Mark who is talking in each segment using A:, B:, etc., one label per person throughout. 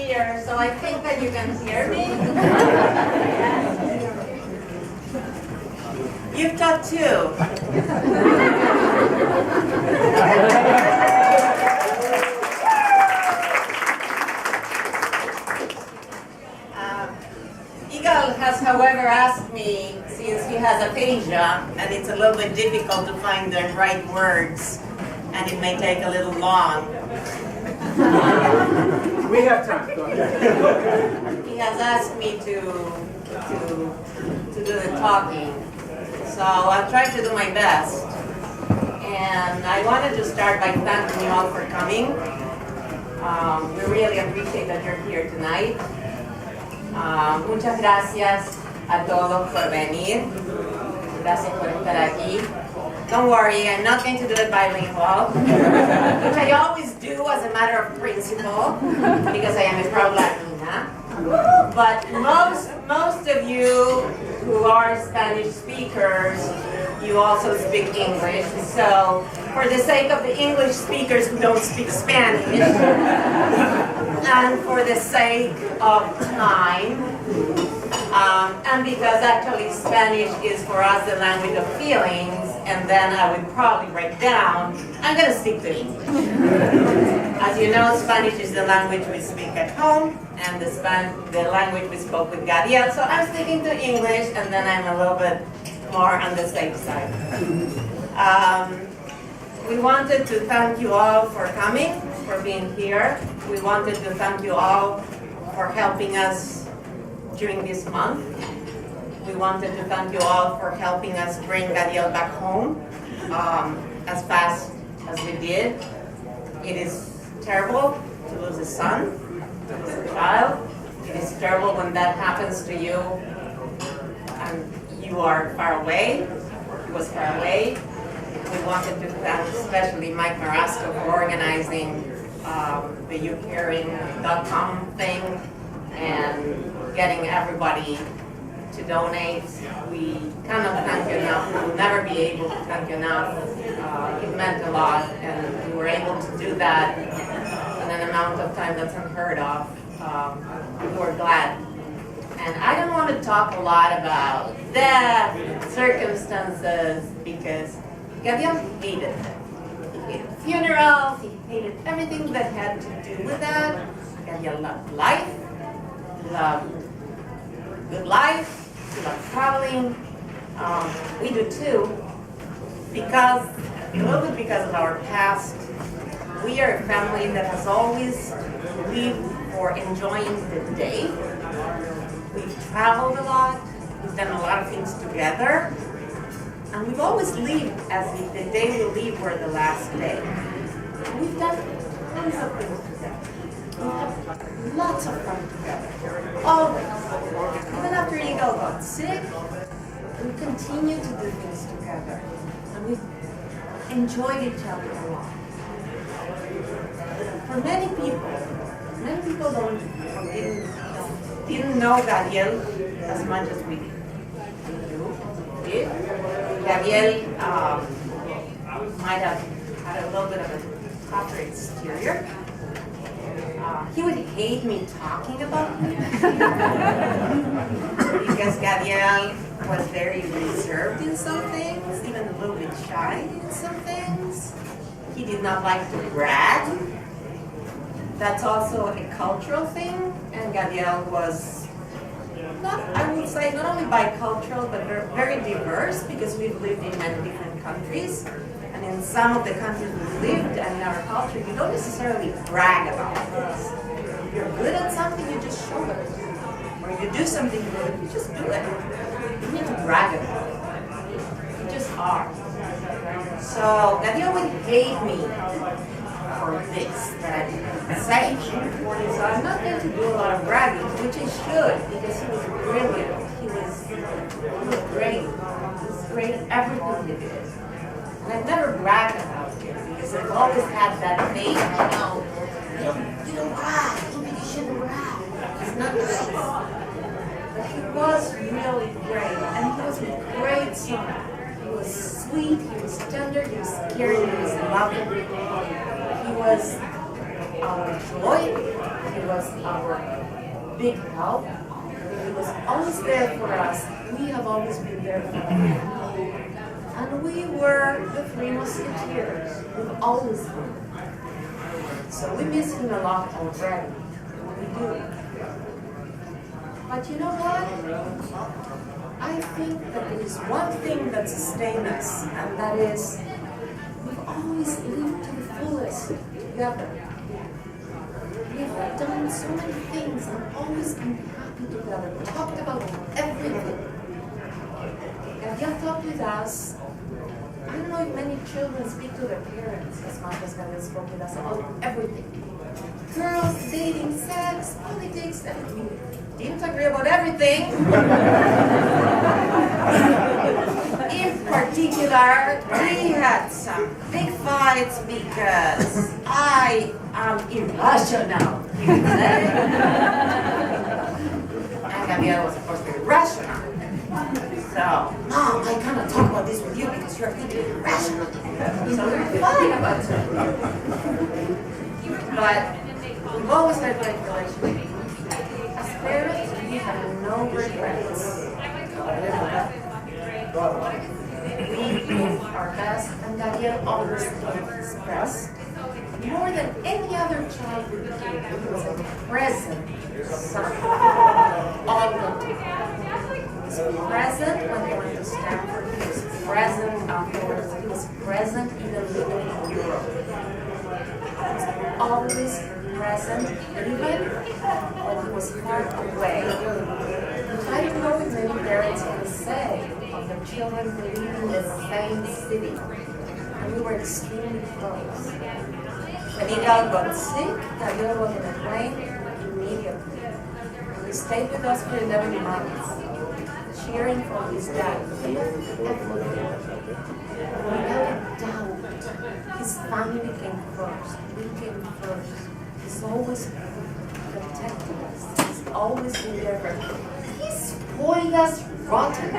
A: here, so I think that you can hear me. You've taught too. Eagle has, however, asked me, since he has aphasia, and it's a little bit difficult to find the right words, and it may take a little long.
B: We have time.
A: He has asked me to do the talking, so I'll try to do my best. And I wanted to start by thanking you all for coming. We really appreciate that you're here tonight. Muchas gracias a todos por venir. Gracias por estar aquí. Don't worry, I'm not going to do it bilingual, which I always do as a matter of principle, because I am a proud Latina. But most of you who are Spanish speakers, you also speak English. So for the sake of the English speakers who don't speak Spanish, and for the sake of time, and because actually Spanish is for us the language of feelings, and then I would probably break down, I'm going to stick to English. As you know, Spanish is the language we speak at home, and the language we spoke with Gadiel, so I'm sticking to English, and then I'm a little bit more on the safe side. We wanted to thank you all for coming, for being here. We wanted to thank you all for helping us during this month. We wanted to thank you all for helping us bring Gadiel back home as fast as we did. It is terrible to lose a son, to lose a child. It is terrible when that happens to you and you are far away. He was far away. We wanted to thank especially Mike Marasco for organizing the YouCaring.com thing and getting everybody to donate. We cannot thank you enough. We will never be able to thank you enough. It meant a lot, and we were able to do that in an amount of time that's unheard of. We were glad. And I don't want to talk a lot about death, circumstances, because Gadiel hated it. He hated funerals, he hated everything that had to do with that. Gadiel loved life, loved good life, he loved traveling. We do too, because, a little bit because of our past, we are a family that has always lived for enjoying the day. We've traveled a lot, we've done a lot of things together, and we've always lived as if the day we leave were the last day. We've done tons of things together. We have lots of fun together. Always. Even after Eagle got sick, we continue to do things together. And we've enjoyed each other a lot. For many people didn't know Gadiel as much as we did. We did. Gadiel might have had a little bit of a tougher exterior. He would hate me talking about him because Gadiel was very reserved in some things, even a little bit shy in some things. He did not like to brag. That's also a cultural thing, and Gadiel was not, I would say, not only bicultural, but very diverse, because we've lived in many different countries. And in some of the countries we lived and in our culture, you don't necessarily brag about things. If you're good at something, you just show it. Or if you do something good, you just do it. You need to brag about it. You just are. So Gadiel would hate me for this, that I say. So I'm not going to do a lot of bragging, which I should, because he was brilliant. He was great. He was great at everything he did. And I've never bragged about him, because I've always had that thing, you don't brag, you shouldn't brag. It's not nice. But he was really great, and he was a great son. He was sweet, he was tender, he was caring, he was loving. He was our joy. He was our big help. He was always there for us. We have always been there for him. And we were the three musketeers. We've always been. So we miss him a lot already. We do. But you know what? I think that there is one thing that sustains us, and that is we've always lived to the fullest together. We've done so many things and always been happy together. We talked about everything. Gadiel talked with us. I don't know if many children speak to their parents as much as Gadiel spoke with us about everything. Girls, dating, sex, politics, and we didn't agree about everything. In particular, we had some big fights because I am irrational. And Gadiel was, of course, very rational. So, Mom, I cannot talk about this with you because you're thinking irrational. So we were fine about it. But we've always had a great relationship. As parents, we have no regrets. We did our best, and Gadiel always gave his best. More than any other child would give, he was a present son. All the time. He was present when he went to Stanford. He was present afterwards. He was present even living in Europe. He was always present, even when he was far away. I don't know if many parents can say of their children who live in the same city. And we were extremely close. When Gadiel got sick, Gadiel was on a plane immediately. He stayed with us for 11 months, cheering for his dad. Everything. Without a doubt, his family came first. We came first. He's always protected us. He's always been there for us. He spoiled us rotten. I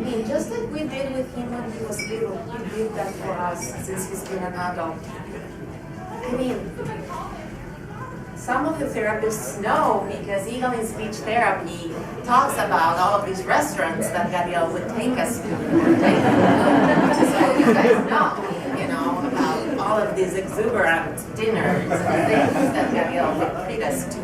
A: mean, just like we did with him when he was little, he did that for us since he's been an adult. I mean, some of the therapists know because even in speech therapy talks about all of these restaurants that Gadiel would take us to. So you guys know, about all of these exuberant dinners and things that Gadiel would treat us to,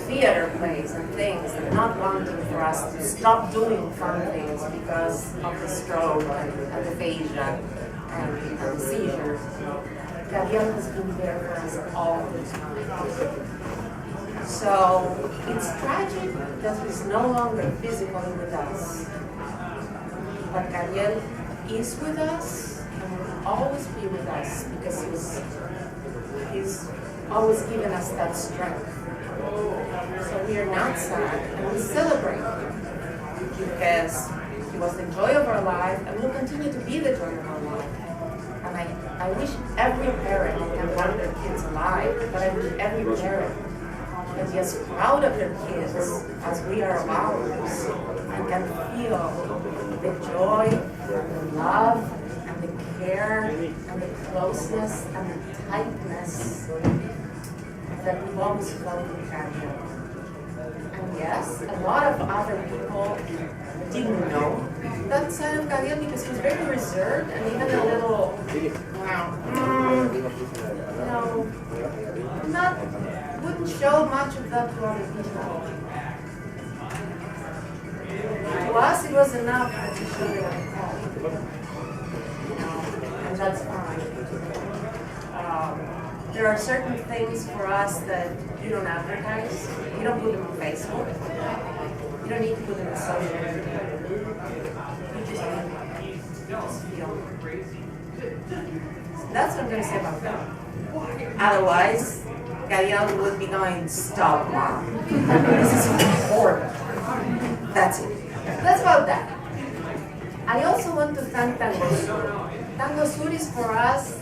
A: theater plays and things, and not wanting for us to stop doing fun things because of the stroke and aphasia and the seizures. Gadiel has been there for us all the time. So it's tragic that he's no longer physically with us. But Gadiel is with us and will always be with us because he's always given us that strength. So we are not sad and we celebrate because he was the joy of our life and will continue to be the joy of our life. And I wish every parent can want their kids alive, but I wish every parent can be as proud of their kids as we are of ours and can feel the joy and the love and the care and the closeness and the tightness that we've always felt in Gadiel. And yes, a lot of other people didn't know that side of Gadiel because he was very reserved and even a little, wouldn't show much of that to other people. To us, it was enough that he showed it at home. And that's fine. There are certain things for us that you don't advertise. You don't put them on Facebook. You don't need to put them on social media. You just feel. So that's what I'm going to say about that. Otherwise, Gadiel would be going, stop, Mom. This is horrible. That's it. That's about that. I also want to thank Tango Sur. Tango Sur is for us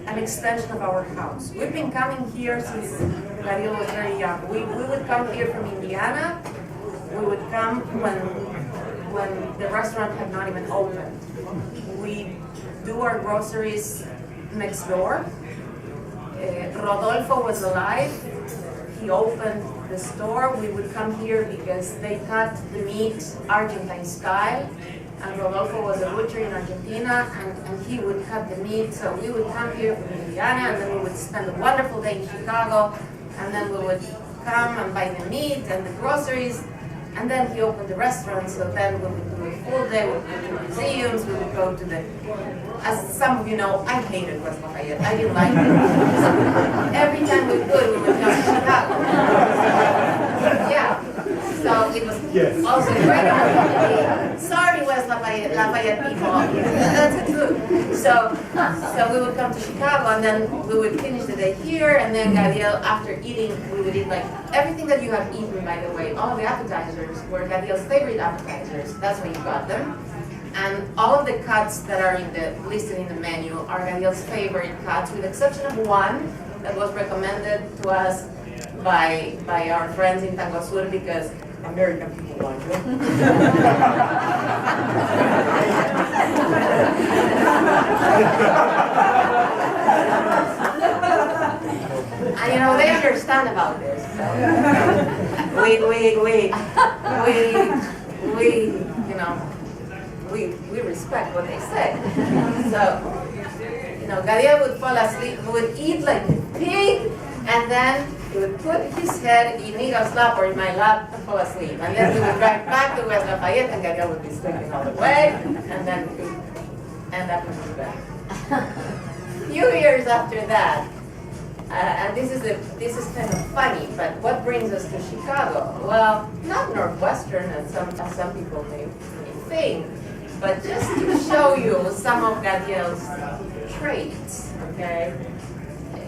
A: an extension of our house. We've been coming here since Gadiel was very young. We would come here from Indiana. We would come when the restaurant had not even opened. We do our groceries next door. Rodolfo was alive, he opened the store. We would come here because they cut the meat Argentine style. And Rodolfo was a butcher in Argentina, and he would cut the meat. So we would come here from Indiana, and then we would spend a wonderful day in Chicago, and then we would come and buy the meat and the groceries. And then he opened the restaurant, so then we would do a full day, we would go to museums, we would go to the, as some of you know, I hated West Lafayette, I didn't like it. So every time we could, we would go to Chicago. Yeah, so it was also a great opportunity. Sorry, West Lafayette people, that's the truth. So we would come to Chicago, and then we would finish the day here, and then Gadiel, after eating, we would eat like everything that you have eaten, by the way, all the appetizers were Gadiel's favorite appetizers. That's why you got them. And all of the cuts that are listed in the menu are Gadiel's favorite cuts, with the exception of one that was recommended to us by our friends in Tango Sur because American people want it. And you know, they understand about this. So. We respect what they say. So, you know, Gadiel would fall asleep, would eat like a pig, and then he would put his head in Miguel's lap or in my lap and fall asleep. And then we would drive back to West Lafayette, and Gadiel would be sleeping all the way, and then we'd end up in his bed. A few years after that, and this is kind of funny, but what brings us to Chicago? Well, not Northwestern, as some people may think, but just to show you some of Gadiel's traits, okay?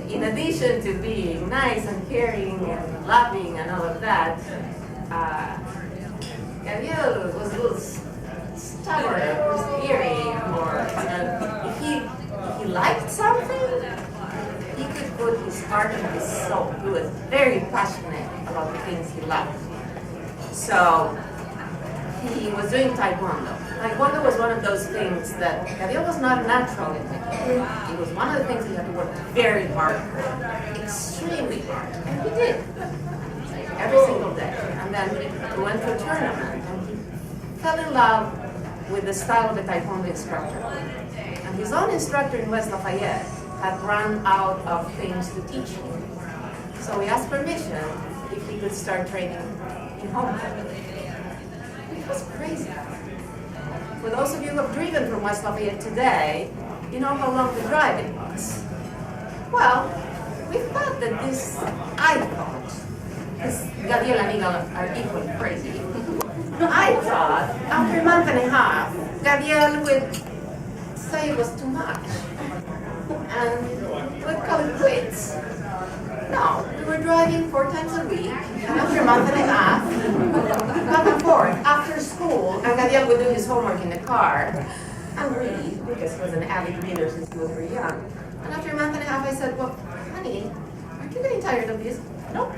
A: In addition to being nice and caring and loving and all of that, Gadiel was a little stubborn, or eerie, or if he liked something, he could put his heart and his soul. He was very passionate about the things he loved. So he was doing Taekwondo. Taekwondo was one of those things that Gadiel was not natural in Taekwondo. It was one of the things he had to work very hard for, extremely hard, and he did, every single day. And then he went to a tournament, and he fell in love with the style of the Taekwondo instructor. And his own instructor in West Lafayette had run out of things to teach him. So he asked permission if he could start training in home. It was crazy. For those of you who have driven from West Lafayette today, you know how long the drive it was. Well, we thought that because Gadiel and Eagle are equally crazy, I thought after a month and a half, Gadiel would say it was too much. And we'd call it quits. No, we were driving 4 times a week, and after a month and a half, back and forth, after school, and Gadiel would do his homework in the car, and read, because he was an avid reader since he was very young. And after a month and a half, I said, well, honey, aren't you getting tired of this? No.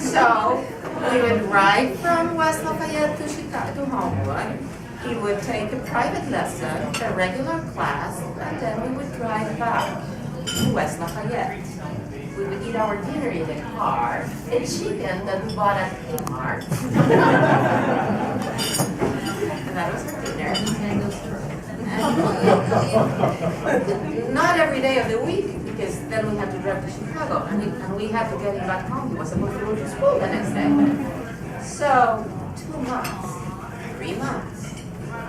A: So, we would ride from West Lafayette to Chicago, to Homewood. He would take a private lesson, a regular class, and then we would drive back to West Lafayette. We would eat our dinner in the car, a chicken that we bought at Kmart. And that was our dinner. Tango Sur. Not every day of the week, because then we had to drive to Chicago, and we had to get him back home. He was supposed to go to school the next day. So, 2 months, 3 months.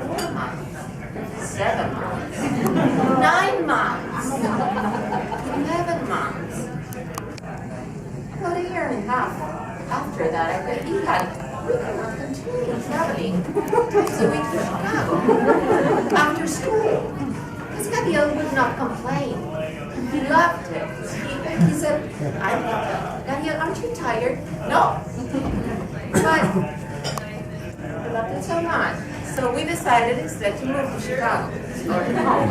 A: 4 months, 7 months, 9 months, 11 months. About a year and a half after that, I said, we cannot continue traveling 2 times a week to Chicago after school. Because Gadiel would not complain. He loved it. He said, Gadiel, aren't you tired? No. But I loved it so much. So we decided instead to move to Chicago, or to home.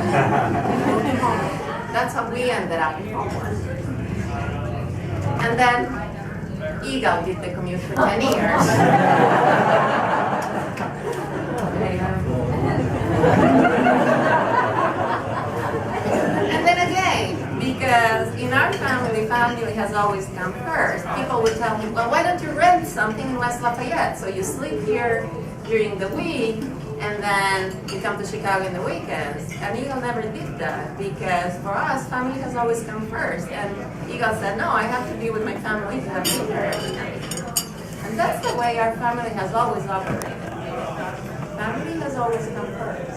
A: That's how we ended up in Homewood. And then Eagle did the commute for 10 years. in our family has always come first. People would tell me, well, why don't you rent something in West Lafayette? So you sleep here during the week, and then you come to Chicago in the weekends. And Eagle never did that, because for us, family has always come first. And Eagle said, no, I have to be with my family to have dinner every night. And that's the way our family has always operated. Family has always come first.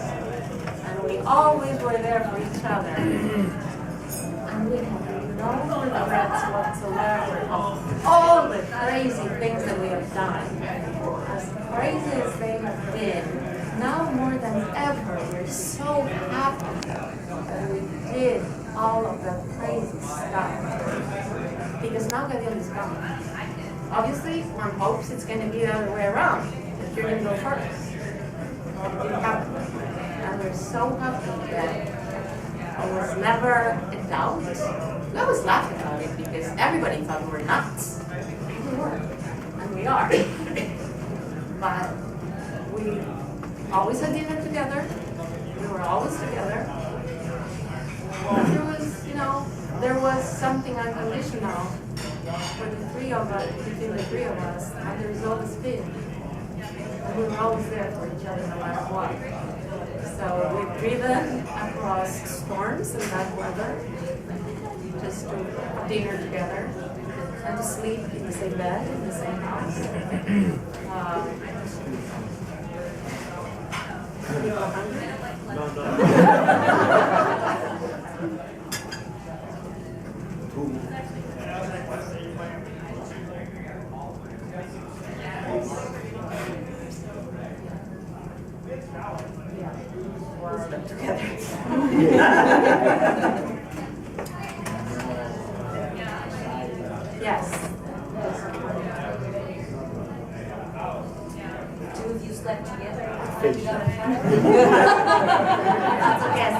A: And we always were there for each other. And we have no regrets whatsoever of all the crazy things that we have done. As crazy as they have been, now more than ever, we're so happy that we did all of that crazy stuff. Because now Gadiel is gone. Obviously, one hopes it's going to be the other way around. That you're going to go first. It didn't happen. And we're so happy that there was never a doubt. We always laugh about it because everybody thought we were nuts. We were. And we are. But we always had dinner together. We were always together. There was something unconditional for the three of us, between the three of us, and there's always been. And we were always there for each other no matter what. So we've driven across storms and bad weather just to have dinner together and to sleep in the same bed, in the same house. People hungry? Together. Yes.
B: Two of you slept together.
A: That's a guess.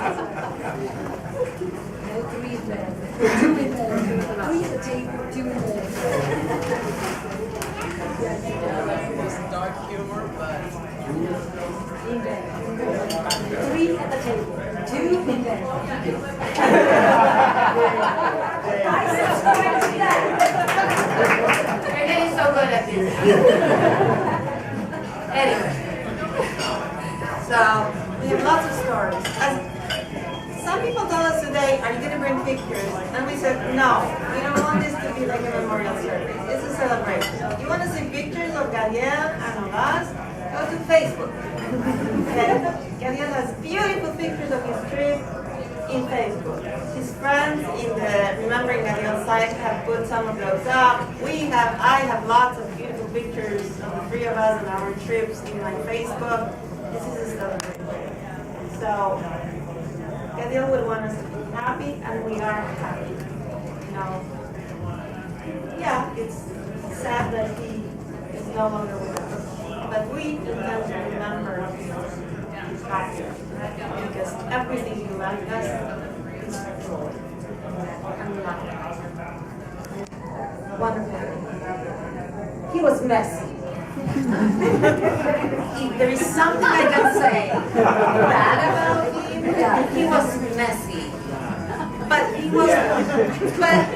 B: No, three in bed. Two in bed. Three at the table, two in bed.
C: It's dark humor, but
B: In bed. Three at the table, two in bed. I subscribe to that.
A: You're getting so good at this. Anyway, so we have lots of stories. Some people told us today, are you going to bring pictures? And we said, no, we don't want this to be like a memorial service. It's a celebration. You want to see pictures of Gadiel and of us? Go to Facebook. Okay? Gadiel has beautiful pictures of his trip in Facebook. His friends in the Remembering Gadiel site have put some of those up. I have lots of beautiful pictures of the three of us and our trips in my Facebook. This is a celebration. So, Gadiel would want us to be happy, and we are happy. Yeah, it's sad that he is no longer with us, but we intend to remember his happy, because everything he left us is joy and love. Wonderful. He was messy. If there is something I can say bad about him, he was messy. But he was,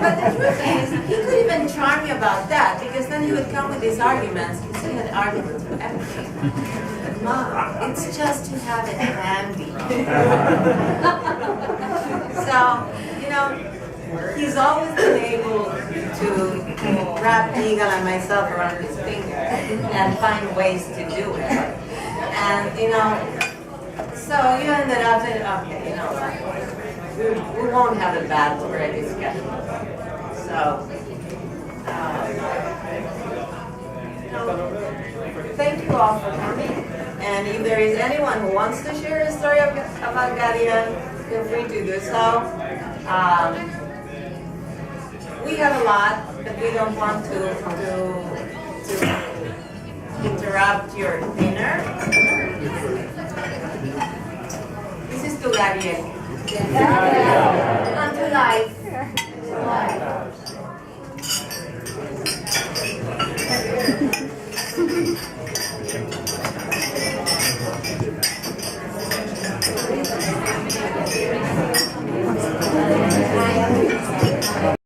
A: but the truth is, he could even charm me about that, because then he would come with these arguments. He had arguments for everything. Mom, it's just to have it handy. So, he's always been able to wrap Eagle and myself around his finger and find ways to do it. And, so you ended up saying, okay, we won't have a bad spread discussion. So, thank you all for coming. And if there is anyone who wants to share a story about Gadiel, feel free to do so. We have a lot, but we don't want to interrupt your dinner. This is to Gadiel. Unto life. Life.